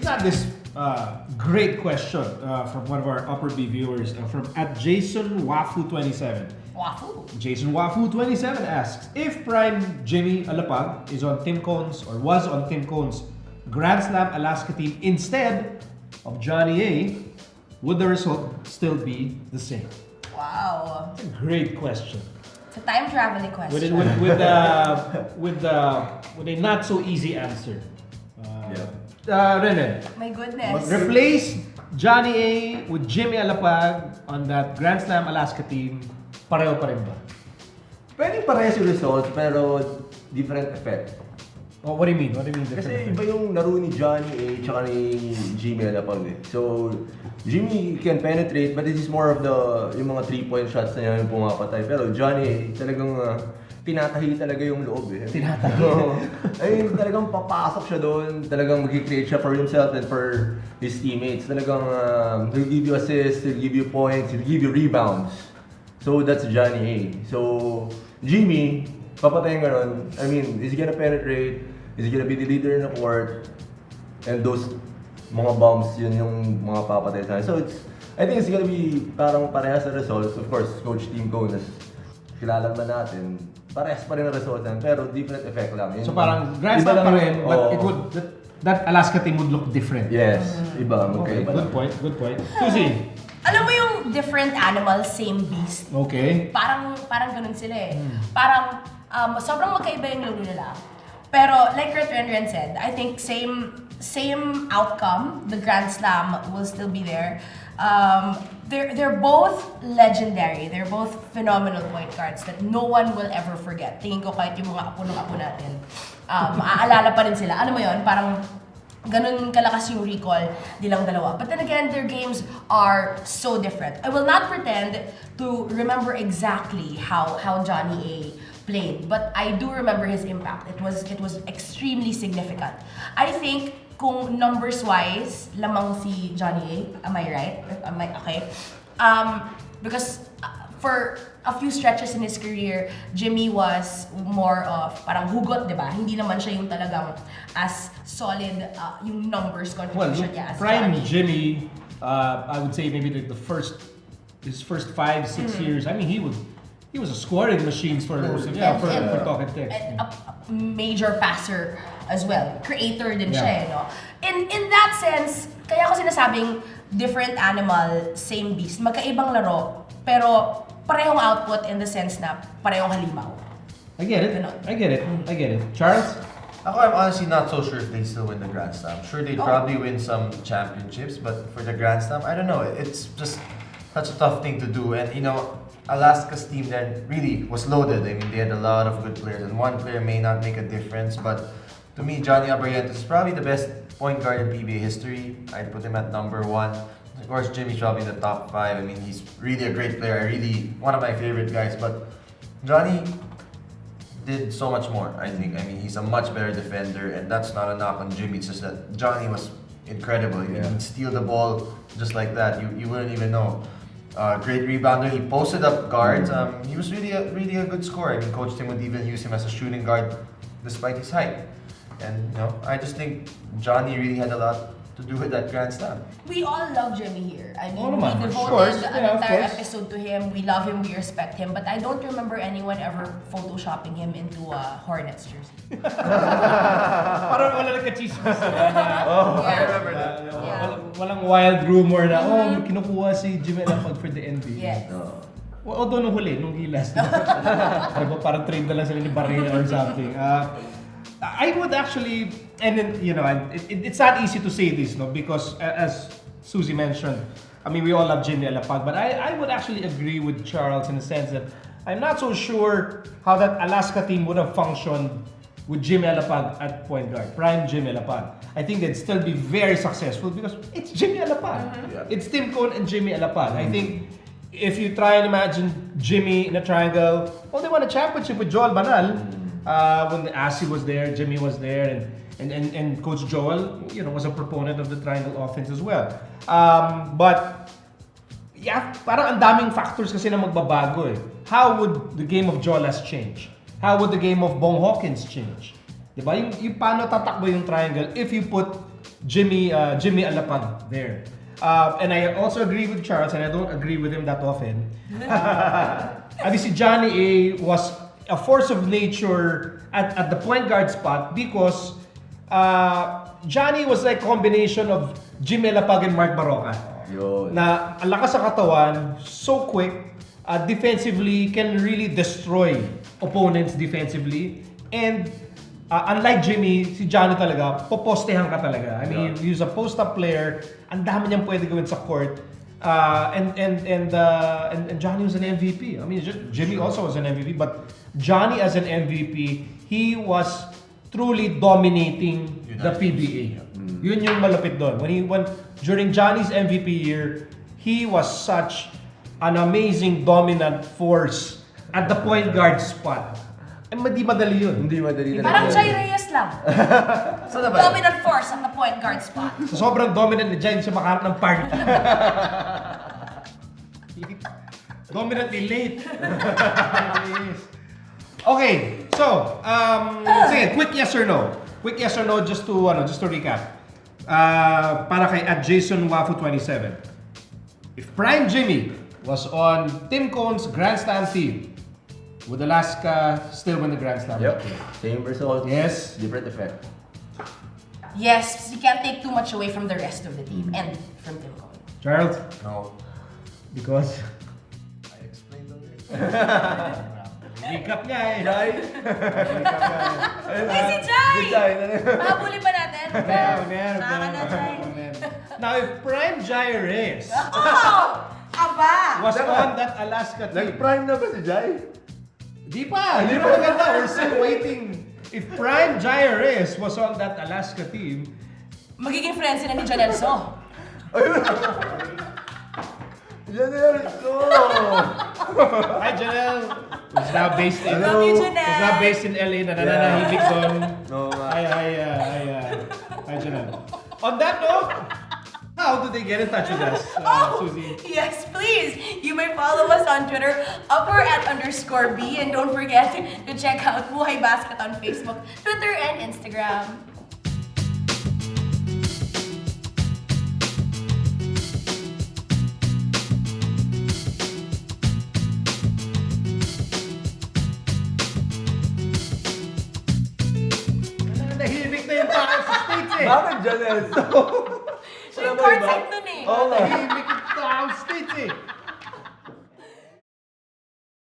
got this great question from one of our Upper B viewers from at Jason Wafu27. Wafu. Jason Wafu27 asks, if Prime Jimmy Alapag is on Tim Cohn's or was on Tim Cohn's Grand Slam Alaska team instead of Johnny A, would the result still be the same? Wow. It's a great question. It's a time traveling question. With a not so easy answer. Yeah. Renan, My goodness. replace Johnny A with Jimmy Alapag on that Grand Slam Alaska team, pareho pa rin ba? Pwedeng parehas yung results, pero different effect. Oh, what do you mean? What do you mean? Kasi iba yung laro ni Johnny A tsaka ni Jimmy Alapag eh. So, Jimmy can penetrate, but this is more of yung mga 3-point shots na niya yung pumapatay. Pero Johnny A, talagang tinatahi talaga yung loob eh. Tinatahi? I mean, talagang papasok siya doon, talagang mag-create siya for himself and for his teammates. Talagang he'll give you assists, he'll give you points, he'll give you rebounds. So, that's Johnny A. So, Jimmy, papatayin ka nun. I mean, is he gonna penetrate? Is he gonna be the leader in the court? And those mga bombs, yun yung mga papatay sa akin. So I think it's gonna be parang parehas na results. Of course, Coach Tim Cohn, kilala naman natin, parehas pa rin ang results natin, pero different effect lang. So parang Grand Slam pa rin, but it would, that Alaska team would look different. Yes, iba. Okay, good point. Susie? Alam mo yung different animal, same beast? Okay. Parang ganun sila eh. Parang sobrang magkaiba yung laro nila. Pero like Renren said, I think same outcome. The Grand Slam will still be there. They're both legendary. They're both phenomenal point guards that no one will ever forget. Tingin ko kahit yung mga apo ng apo natin, maaalala pa rin sila. Ano mo yun? Parang ganun kalakas yung recall nilang dalawa. But then again, their games are so different. I will not pretend to remember exactly how Johnny A played, but I do remember his impact. It was extremely significant. I think kung numbers wise, lamang si Johnny A. Am I right? Am I okay? Because for a few stretches in his career, Jimmy was more of parang hugot, di ba? Hindi naman siya yung talagang as solid yung numbers contribution niya as Prime Johnny. Jimmy, I would say maybe his first 5-6 years. I mean, he was a scoring machine for talk and text. And a major passer as well. Creator din siya, no? In that sense, kaya ko sinasabing different animal, same beast. Magkaibang laro, pero parehong output in the sense na parehong halimaw. I get it. Charles? Ako, I'm honestly not so sure if they still win the Grand Slam. Sure, they'd probably win some championships, but for the Grand Slam, I don't know. It's just such a tough thing to do. And, you know, Alaska's team then really was loaded. I mean, they had a lot of good players, and one player may not make a difference, but to me, Johnny Abrientes is probably the best point guard in PBA history. I'd put him at number 1. Of course, Jimmy's probably in the top 5. I mean, he's really a great player. One of my favorite guys. But Johnny did so much more, I think. I mean, he's a much better defender, and that's not a knock on Jimmy. It's just that Johnny was incredible. He could steal the ball just like that. You wouldn't even know. Great rebounder. He posted up guards. He was really a good scorer. I mean, Coach Tim would even use him as a shooting guard despite his height. And you know, I just think Johnny really had a lot to do with that Grand Slam. We all love Jimmy here. I mean, naman, we of devoted course. an Yeah, of entire course. episode to him. We love him, we respect him. But I don't remember anyone ever photoshopping him into a Hornets jersey. Parang wala nagka-chismis. I remember that. Walang wild rumor na, kinukuha si Jimmy Alapag for the NBA. Yes. Although nung huli, nung gilas. Diba, parang trade na lang sila ni Barrera or something. I would actually, and then, you know, it's not easy to say this, no, because as Susie mentioned, I mean, we all love Jimmy Alapag, but I would actually agree with Charles in the sense that I'm not so sure how that Alaska team would have functioned with Jimmy Alapag at point guard, prime Jimmy Alapag. I think they'd still be very successful because it's Jimmy Alapag. Yeah. It's Tim Cohn and Jimmy Alapag. I think if you try and imagine Jimmy in a triangle, they won a championship with Joel Banal. When Asi was there, Jimmy was there, and Coach Joel, you know, was a proponent of the triangle offense as well. But yeah, parang ang daming factors kasi na magbabago eh. How would the game of Jolas change? How would the game of Bong Hawkins change? Diba? Yung paano tatakbo yung triangle if you put Jimmy Alapag there. And I also agree with Charles, and I don't agree with him that often. Si Johnny A was a force of nature at the point guard spot because Johnny was like combination of Jimmy Alapag and Mark Baroka. Yun. Na ang lakas sa katawan, so quick, defensively can really destroy opponents defensively. And unlike Jimmy, si Johnny talaga, popostehan ka talaga. I mean, he's a post-up player. Ang dami niyang pwede gawin sa court. And Johnny was an MVP. I mean, Jimmy also was an MVP, but Johnny as an MVP, he was truly dominating the PBA. Yun yung malapit doon. During Johnny's MVP year, he was such an amazing dominant force at the point guard spot. Hindi madali yun. Hindi madali talaga. Parang Jai Reyes lang. So, diba? Dominant force at the point guard spot. So, sobrang dominant ni Jai siya makaharap ng party. Dominantly late. Okay, so, sige, quick yes or no. Quick yes or no just to recap. Para kay @JasonWafu27. If Prime Jimmy was on Tim Cohn's Grand Slam team, would Alaska still win the Grand Slam? Yep. Same result. Yes. Different effect. Yes, you can't take too much away from the rest of the team and from Tim Cohn. Charles? No. Because? I explained already. Recap niya eh. Jai! Hey, si Jai! Si Jai. Habulin ba natin? Saka na, Jai. Now, if Prime Jai Reyes Oh! Aba! was on that Alaska team, Nag-prime na ba si Jai? Di pa maganda. We're still waiting. If Prime Jai Reyes was on that Alaska team, Magiging friends sila ni Janelle So. Yan na yan! hi Janelle, who's now based in Love you, who's Janelle. now based in LA, nananahimik doon. No, Hi Janelle. On that note, how do they get in touch with us, Susie? Yes, please. You may follow us on Twitter, @_B, and don't forget to check out Buhay Basket on Facebook, Twitter, and Instagram. Nananahimik na yung tao sa States eh. Bakit Janelle? Siya yung courtside nun eh. Oo nga. Nananahimik yung tao sa States eh.